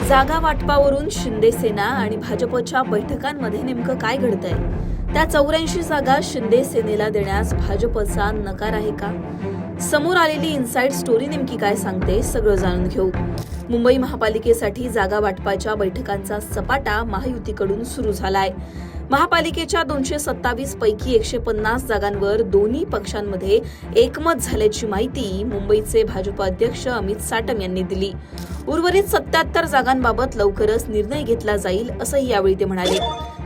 जागा वाटपावरून शिंदे सेना आणि भाजपच्या बैठकांमध्ये नेमकं काय घडतंय? त्या 84 जागा शिंदे सेनेला देण्यास भाजपचा नकार आहे का? समोर आलेली इनसाइड स्टोरी नेमकी काय सांगते, सगळं जाणून घेऊ. मुंबई महापालिकेसाठी जागा वाटपाच्या बैठकांचा सपाटा महायुतीकडून सुरू झालाय. महापालिकेच्या 227 पैकी 150 जागांवर दोन्ही पक्षांमध्ये एकमत झाल्याची माहिती मुंबईचे भाजप अध्यक्ष अमित साटम यांनी दिली. उर्वरित 77 जागांबाबत लवकरच निर्णय घेतला जाईल असंही यावेळी ते म्हणाले.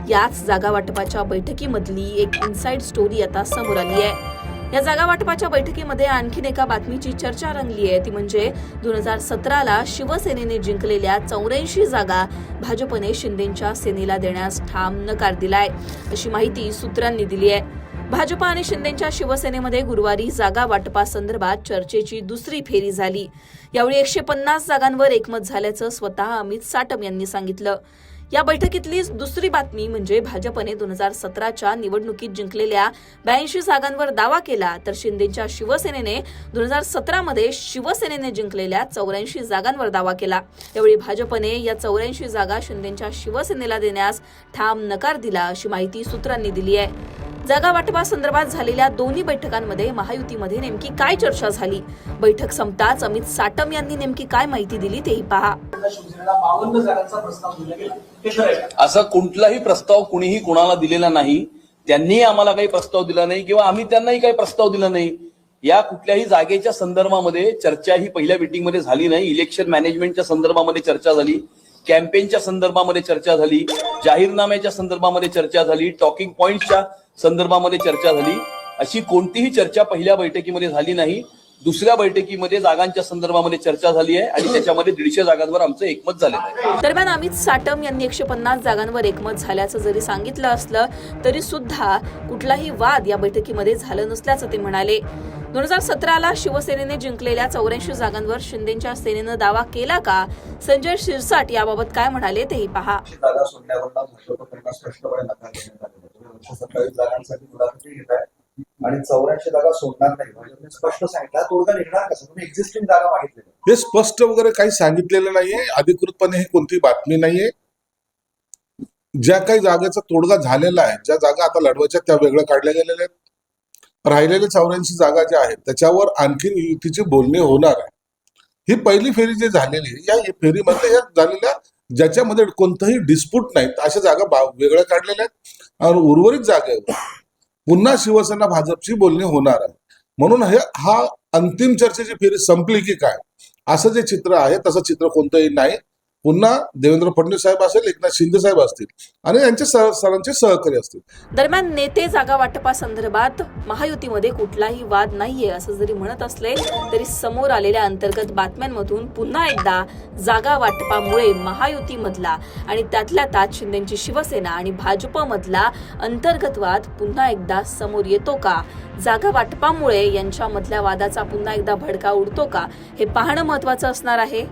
याच जागा वाटपाच्या बैठकीमधली एक इनसाइड स्टोरी आता समोर आली आहे. या जागा वाटपाच्या बैठकीमध्ये आणखीन एका बातमीची चर्चा रंगली आहे. ती म्हणजे 2017ला शिवसेनेने जिंकलेल्या 84 जागा भाजपने शिंदेच्या सेनेला देण्यास ठाम नकार दिलाय, अशी माहिती सूत्रांनी दिली आहे. भाजप आणि शिंदेच्या शिवसेनेमध्ये गुरुवारी जागा वाटपासंदर्भात चर्चेची दुसरी फेरी झाली. यावेळी 150 जागांवर एकमत झाल्याचं स्वतः अमित साटम यांनी सांगितलं. या बैठकीतली दुसरी बातमी म्हणजे भाजपने 2017च्या निवडणुकीत जिंकलेल्या 82 जागांवर दावा केला, तर शिंदेच्या शिवसेनेने 2017मध्ये शिवसेनेने जिंकलेल्या 84 जागांवर दावा केला. यावेळी भाजपने या 84 जागा शिंदेच्या शिवसेनेला देण्यास ठाम नकार दिला, अशी माहिती सूत्रांनी दिली आहे. जागा वाटपासंदर्भात झालेल्या दोन्ही बैठकांमध्ये महायुतीमध्ये नेमकी काय चर्चा झाली? बैठक संपताच अमित साटम यांनी नेमकी काय माहिती दिली तेही पहा. असा कुठलाही प्रस्ताव कुणीही कोणाला दिलेला नाही. त्यांनी आम्हाला काही प्रस्ताव दिला नाही किंवा आम्ही त्यांनाही काही प्रस्ताव दिला नाही. या कुठल्याही जागेच्या संदर्भामध्ये चर्चा ही पहिल्या मीटिंगमध्ये झाली नाही. इलेक्शन मॅनेजमेंटच्या संदर्भामध्ये चर्चा झाली, कॅम्पेनच्या संदर्भामध्ये चर्चा झाली, जाहीरनाम्याच्या संदर्भामध्ये चर्चा झाली, टॉकिंग पॉइंटच्या संदर्भामध्ये चर्चा झाली. अशी कोणतीही चर्चा पहिल्या बैठकीमध्ये झाली नाही. दुसऱ्या बैठकीमध्ये जागांच्या संदर्भामध्ये चर्चा झाली आहे आणि त्याच्यामध्ये 150 जागांवर आमचं एकमत झालेलं आहे. दरम्यान अमित साटम यांनी 150 जागांवर एकमत झाल्याचं जरी सांगितलं असलं तरी सुद्धा कुठलाही वाद या बैठकीमध्ये झालं नसल्याचं ते म्हणाले. 2017ला शिवसेनेने जिंकलेल्या 84 जागांवर शिंदेच्या सेनेनं दावा केला का? संजय शिरसाट याबाबत काय म्हणाले तेही पहा. आणि 84 जागा सोडणार नाही भाजपने स्पष्ट सांगितलं. तोडगा निघणार कसं? तुम्ही एक्झिस्टिंग जागा मागितली. हे स्पष्ट वगैरे काही सांगितलेलं नाहीये, अधिकृतपणे ही कोणती बातमी नाहीये. ज्या काही जागेचा तोडगा झालेला आहे, ज्या जागा आता लढवायच्या त्या वेगळ्या काढल्या गेलेल्या आहेत. राहिलेल्या 84 जागा ज्या आहेत त्याच्यावर आणखीन युतीची बोलणी होणार आहे. ही पहिली फेरी जी झालेली आहे, या फेरीमध्ये या झालेल्या ज्याच्यामध्ये कोणतंही डिस्प्यूट नाही अशा जागा वेगळ्या काढलेल्या आहेत आणि उर्वरित जागेवर पुन्हा शिवसेना भाजपची बोलणी होणार आहे. म्हणून हा अंतिम चर्चेची फेरी संपली की काय असं जे चित्र आहे तसं चित्र कोणतंही नाही. पुन्हा देवेंद्र फडणवीस साहेब असेल, एकनाथ शिंदे साहेब असतील आणि यांचे सरांचे सहकारी असतील. दरम्यान नेते जागा वाटपासंदर्भात महायुतीमध्ये कुठलाही वाद नाहीये असं जरी म्हणत असले तरी समोर आलेल्या अंतर्गत बातम्यांमधून पुन्हा एकदा जागा वाटपामुळे महायुतीमधला आणि त्यातल्या त्यात शिंदेची शिवसेना आणि भाजपमधला अंतर्गत वाद पुन्हा एकदा समोर येतो का? जागा वाटपामुळे यांच्यामधल्या वादाचा पुन्हा एकदा भडका उडतो का? हे पाहणं महत्त्वाचं असणार आहे.